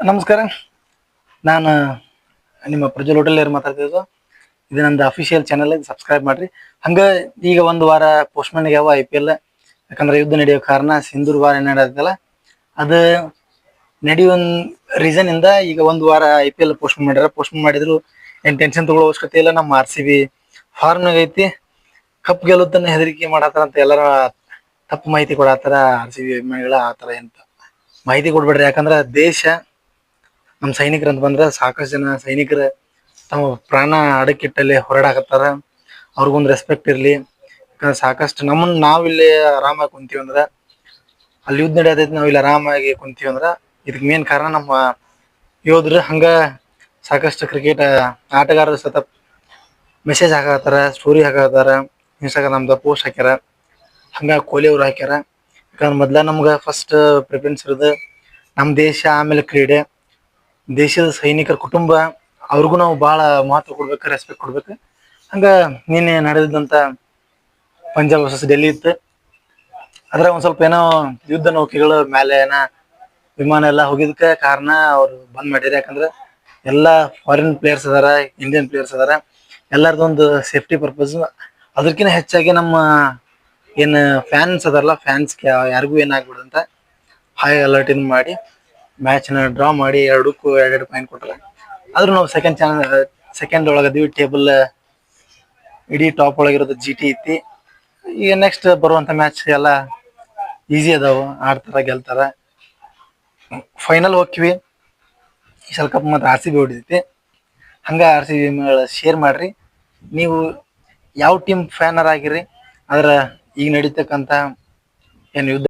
ನಮಸ್ಕಾರ. ನಾನು ನಿಮ್ಮ ಪ್ರಜ್ವಲ್ ಹೋಟೆಲ್ ಮಾತಾಡ್ತಿದ್ದು. ಇದು ನಂದು ಅಫಿಷಿಯಲ್ ಚಾನಲ್, ಸಬ್ಸ್ಕ್ರೈಬ್ ಮಾಡ್ರಿ. ಹಂಗ ಈಗ ಒಂದು ವಾರ ಪೋಸ್ಟ್ಮನ್ ಯಾವ IPL, ಯಾಕಂದ್ರೆ ಯುದ್ಧ ನಡೆಯೋ ಕಾರಣ ಸಿಂಧೂರ್ ವಾರ ನಡೆದಲ್ಲ, ಅದು ನಡೆಯುವ ರೀಸನ್ ಇಂದ ಈಗ ಒಂದು ವಾರ IPL ಪೋಸ್ಟ್ಮನ್ ಮಾಡ್ಯಾರ. ಪೋಸ್ಟ್ಮನ್ ಮಾಡಿದ್ರು ಏನ್ ಟೆನ್ಷನ್ ತಗೊಳ್ಳೋ ಅವಶ್ಯಕತೆ ಇಲ್ಲ. ನಮ್ಮ RCB ಫಾರ್ಮ್ನಾಗ ಐತಿ, ಕಪ್ ಗೆಲ್ಲುತ್ತನ್ನ ಹೆದರಿಕೆ ಮಾಡತ್ತಾರ ಅಂತ ಎಲ್ಲರ ತಪ್ಪು ಮಾಹಿತಿ ಕೊಡತ್ತಾರ. RCB ಅಭಿಮಾನಿಗಳ ಆತರ ಎಂತ ಮಾಹಿತಿ ಕೊಡ್ಬೇಡ್ರಿ. ಯಾಕಂದ್ರೆ ದೇಶ ನಮ್ಮ ಸೈನಿಕರು ಅಂತ ಬಂದ್ರೆ ಸಾಕಷ್ಟು ಜನ ಸೈನಿಕರು ತಮ್ಮ ಪ್ರಾಣ ಅಡಕಿಟ್ಟಲ್ಲಿ ಹೊರಡಾಕತ್ತಾರ. ಅವ್ರಿಗೊಂದು ರೆಸ್ಪೆಕ್ಟ್ ಇರಲಿ. ಯಾಕಂದ್ರೆ ಸಾಕಷ್ಟು ನಾವಿಲ್ಲಿ ಆರಾಮಾಗಿ ಕುಂತೀವಿ ಅಂದ್ರೆ ಅಲ್ಲಿ ಯುದ್ಧ ನಡೆಯತೈತಿ, ನಾವಿಲ್ಲಿ ಆರಾಮಾಗಿ ಕುಂತೀವಿ ಅಂದ್ರೆ ಇದಕ್ಕೆ ಮೇನ್ ಕಾರಣ ನಮ್ಮ ಯೋಧರು. ಹಂಗ ಸಾಕಷ್ಟು ಕ್ರಿಕೆಟ್ ಆಟಗಾರರು ಸತ ಮೆಸೇಜ್ ಹಾಕತ್ತಾರ, ಸ್ಟೋರಿ ಹಾಕತ್ತಾರ, ಇನ್ಸ್ಟಾಗ್ರಾಮ್ದ ಪೋಸ್ಟ್ ಹಾಕ್ಯಾರ. ಹಂಗ ಕೊಹ್ಲಿ ಅವ್ರು ಹಾಕ್ಯಾರ. ಯಾಕಂದ್ರೆ ಮೊದ್ಲ ನಮ್ಗೆ ಫಸ್ಟ್ ಪ್ರಿಫರೆನ್ಸ್ ಇರೋದು ನಮ್ಮ ದೇಶ, ಆಮೇಲೆ ಕ್ರೀಡೆ, ದೇಶದ ಸೈನಿಕರ ಕುಟುಂಬ, ಅವ್ರಿಗೂ ನಾವು ಭಾಳ ಮಹತ್ವ ಕೊಡ್ಬೇಕು, ರೆಸ್ಪೆಕ್ಟ್ ಕೊಡ್ಬೇಕು. ಹಂಗ ನಿನ್ನೆ ನಡೆದಿದ್ದಂತ ಪಂಜಾಬ್ ವರ್ಸಸ್ ಡೆಲ್ಲಿ ಇತ್ತು. ಅದ್ರಾಗ ಒಂದ್ ಸ್ವಲ್ಪ ಏನೋ ಯುದ್ಧ ನೌಕೆಗಳ ಮೇಲೆ ವಿಮಾನ ಎಲ್ಲ ಹೋಗಿದಕ್ಕೆ ಕಾರಣ ಅವ್ರು ಬಂದ್ ಮಾಡ್ಯಾರ. ಯಾಕಂದ್ರೆ ಎಲ್ಲಾ ಫಾರಿನ್ ಪ್ಲೇಯರ್ಸ್ ಅದಾರ, ಇಂಡಿಯನ್ ಪ್ಲೇಯರ್ಸ್ ಅದಾರ, ಎಲ್ಲರದೊಂದು ಸೇಫ್ಟಿ ಪರ್ಪಸ್. ಅದಕ್ಕಿಂತ ಹೆಚ್ಚಾಗಿ ನಮ್ಮ ಏನು ಫ್ಯಾನ್ಸ್ ಅದಾರಲ್ಲ, ಫ್ಯಾನ್ಸ್ಗೆ ಯಾರಿಗೂ ಏನಾಗ್ಬಿಡುದಂತ ಹೈ ಅಲರ್ಟ್ ಮಾಡಿ ಮ್ಯಾಚ್ನ ಡ್ರಾ ಮಾಡಿ 2ಕ್ಕೂ 2 ಪಾಯಿಂಟ್ ಕೊಟ್ಟಾರ. ಆದ್ರೂ ನಾವು ಸೆಕೆಂಡ್ ಒಳಗದೀವಿ. ಟೇಬಲ್ ಇಡೀ ಟಾಪ್ ಒಳಗಿರೋದು GT ಐತಿ. ಈಗ ನೆಕ್ಸ್ಟ್ ಬರುವಂತ ಮ್ಯಾಚ್ ಎಲ್ಲ ಈಸಿ ಅದಾವ, ಆಡ್ತಾರ, ಗೆಲ್ತಾರ. ಫೈನಲ್ ಹೋಗ್ತೀವಿ. ಈ ಸಲ ಕಪ್ ಮಾತ್ರ RCB ಹೊಡಿತೈತಿ. ಹಂಗ RCB ಶೇರ್ ಮಾಡ್ರಿ. ನೀವು ಯಾವ ಟೀಮ್ ಫ್ಯಾನರ್ ಆಗಿರಿ, ಆದ್ರ ಈಗ ನಡೀತಕ್ಕಂತ ಏನು ಯುದ್ಧ